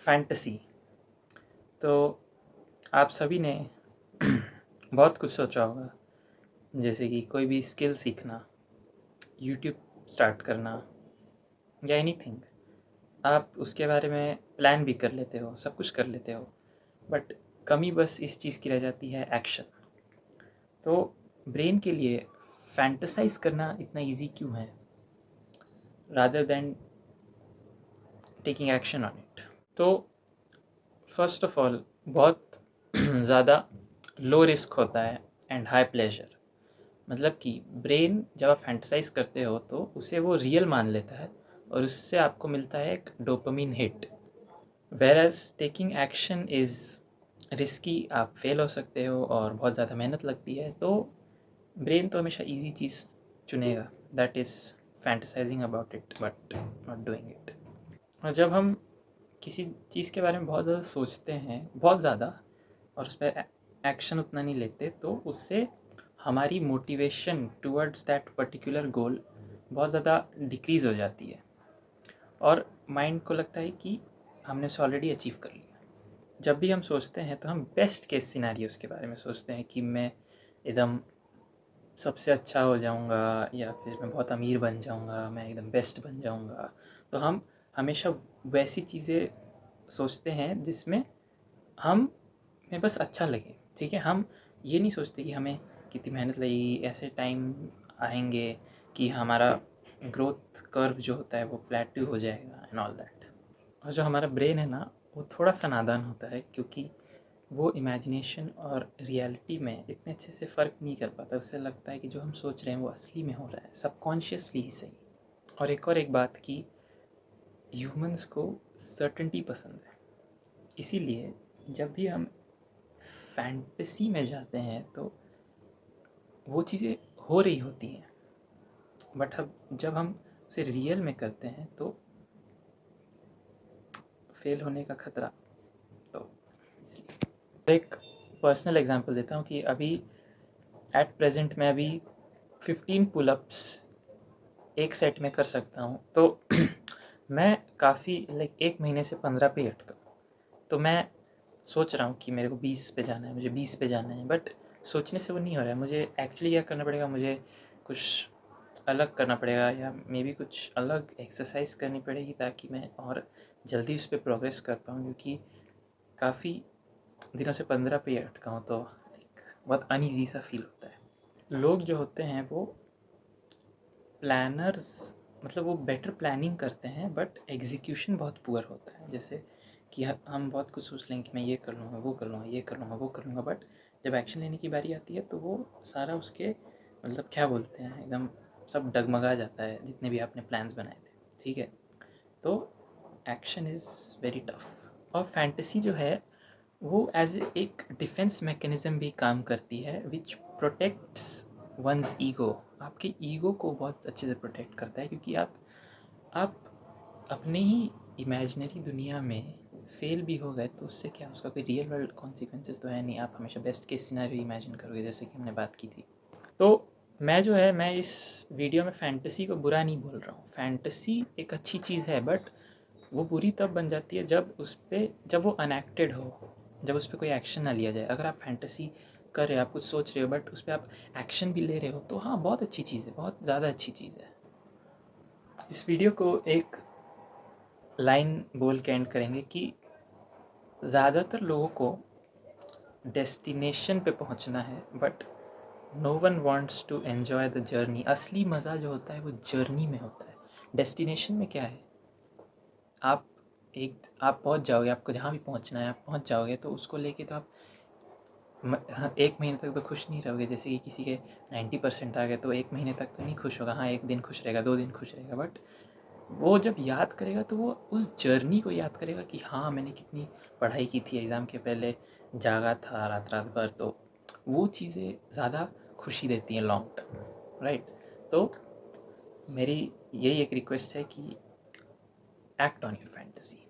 Fantasy. तो आप सभी ने बहुत कुछ सोचा होगा, जैसे कि कोई भी स्किल सीखना, यूट्यूब स्टार्ट करना या एनीथिंग। आप उसके बारे में प्लान भी कर लेते हो, सब कुछ कर लेते हो, बट कमी बस इस चीज़ की रह जाती है, एक्शन। तो ब्रेन के लिए फैंटेसाइज करना इतना इजी क्यों है rather than taking action on it? तो फर्स्ट ऑफ ऑल बहुत ज़्यादा लो रिस्क होता है एंड हाई प्लेजर। मतलब कि ब्रेन जब आप फैंटेसाइज करते हो तो उसे वो रियल मान लेता है और उससे आपको मिलता है एक dopamine hit. Whereas taking action is risky, आप फेल हो सकते हो और बहुत ज़्यादा मेहनत लगती है। तो ब्रेन तो हमेशा इजी चीज़ चुनेगा, that is fantasising about it but not doing it. और जब हम किसी चीज़ के बारे में बहुत ज़्यादा सोचते हैं, बहुत ज़्यादा, और उस पर एक्शन उतना नहीं लेते, तो उससे हमारी motivation towards that particular goal बहुत ज़्यादा डिक्रीज़ हो जाती है और माइंड को लगता है कि हमने उसे ऑलरेडी अचीव कर लिया। जब भी हम सोचते हैं तो हम बेस्ट केस सिनेरियोज़ के बारे में सोचते हैं कि मैं एकदम सबसे अच्छा हो जाऊंगा या फिर मैं बहुत अमीर बन जाऊंगा, मैं एकदम बेस्ट बन जाऊंगा। तो हम हमेशा वैसी चीज़ें सोचते हैं जिसमें हमें बस अच्छा लगे, ठीक है। हम ये नहीं सोचते कि हमें कितनी मेहनत लगेगी, ऐसे टाइम आएंगे कि हमारा ग्रोथ कर्व जो होता है वो प्लेट्यू हो जाएगा एंड ऑल दैट। और जो हमारा ब्रेन है ना, वो थोड़ा सा नादान होता है, क्योंकि वो इमेजिनेशन और रियलिटी में इतने अच्छे से फ़र्क नहीं कर पाता। उससे लगता है कि जो हम सोच रहे हैं वो असली में हो रहा है, सबकॉन्शियसली ही सही। और एक बात कि ह्यूमंस को सर्टेनिटी पसंद है, इसीलिए जब भी हम फैंटेसी में जाते हैं तो वो चीज़ें हो रही होती हैं, बट अब जब हम उसे रियल में करते हैं तो फेल होने का खतरा। तो इसलिए एक पर्सनल एग्जांपल देता हूँ कि अभी एट प्रेजेंट मैं अभी 15 पुलअप्स एक सेट में कर सकता हूँ। तो मैं काफ़ी लाइक एक महीने से 15 पे अटका। तो मैं सोच रहा हूँ कि मेरे को 20 पे जाना है, मुझे 20 पे जाना है, बट सोचने से वो नहीं हो रहा है। मुझे एक्चुअली क्या करना पड़ेगा, मुझे कुछ अलग करना पड़ेगा या मे बी कुछ अलग एक्सरसाइज करनी पड़ेगी ताकि मैं और जल्दी उस पर प्रोग्रेस कर पाऊँ, क्योंकि काफ़ी दिनों से 15 पे अटका हूँ। तो एक बहुत अनईजी सा फील होता है। लोग जो होते हैं वो प्लानर्स, मतलब वो बेटर प्लानिंग करते हैं बट एग्जीक्यूशन बहुत पुअर होता है। जैसे कि हम बहुत कुछ सोच लेंगे कि मैं ये कर लूँगा, वो कर लूँगा, ये कर लूँगा, वो कर लूँगा, बट जब एक्शन लेने की बारी आती है तो वो सारा उसके मतलब क्या बोलते हैं, एकदम सब डगमगा जाता है जितने भी आपने प्लान्स बनाए थे, ठीक है। तो एक्शन इज़ वेरी टफ। और फैंटेसी जो है वो एज एक डिफेंस मैकेनिज़्म भी काम करती है, विच प्रोटेक्ट्स वंस ईगो। आपके ईगो को बहुत अच्छे से प्रोटेक्ट करता है, क्योंकि आप अपने ही इमेजिनरी दुनिया में फेल भी हो गए तो उससे क्या, उसका कोई रियल वर्ल्ड कॉन्सिक्वेंसेस तो है नहीं। आप हमेशा बेस्ट केस सिनेरियो इमेजिन करोगे, जैसे कि हमने बात की थी। तो मैं जो है, मैं इस वीडियो में फैंटेसी को बुरा नहीं बोल रहा हूँ। फैंटेसी एक अच्छी चीज़ है, बट वो बुरी तब बन जाती है जब वो अनएक्टेड हो, जब उस पर कोई एक्शन ना लिया जाए। अगर आप फैंटेसी कर रहे हो, आप कुछ सोच रहे हो, बट उस पर आप एक्शन भी ले रहे हो, तो हाँ, बहुत अच्छी चीज़ है, बहुत ज़्यादा अच्छी चीज़ है। इस वीडियो को एक लाइन बोल के एंड करेंगे कि ज़्यादातर लोगों को डेस्टिनेशन पे पहुंचना है, but no one wants to enjoy the journey. असली मज़ा जो होता है वो जर्नी में होता है। डेस्टिनेशन में क्या है, आप पहुंच जाओगे, आपको जहाँ भी पहुंचना है आप पहुंच जाओगे, तो उसको लेके तो आप हाँ, एक महीने तक तो खुश नहीं रहोगे। जैसे कि किसी के 90% आ गए तो एक महीने तक तो नहीं खुश होगा। हाँ, एक दिन खुश रहेगा, 2 दिन खुश रहेगा, बट वो जब याद करेगा तो वो उस जर्नी को याद करेगा कि हाँ, मैंने कितनी पढ़ाई की थी, एग्ज़ाम के पहले जागा था रात रात भर। तो वो चीज़ें ज़्यादा खुशी देती हैं लॉन्ग टर्म, राइट। तो मेरी यही एक रिक्वेस्ट है कि एक्ट ऑन योर फैंटेसी।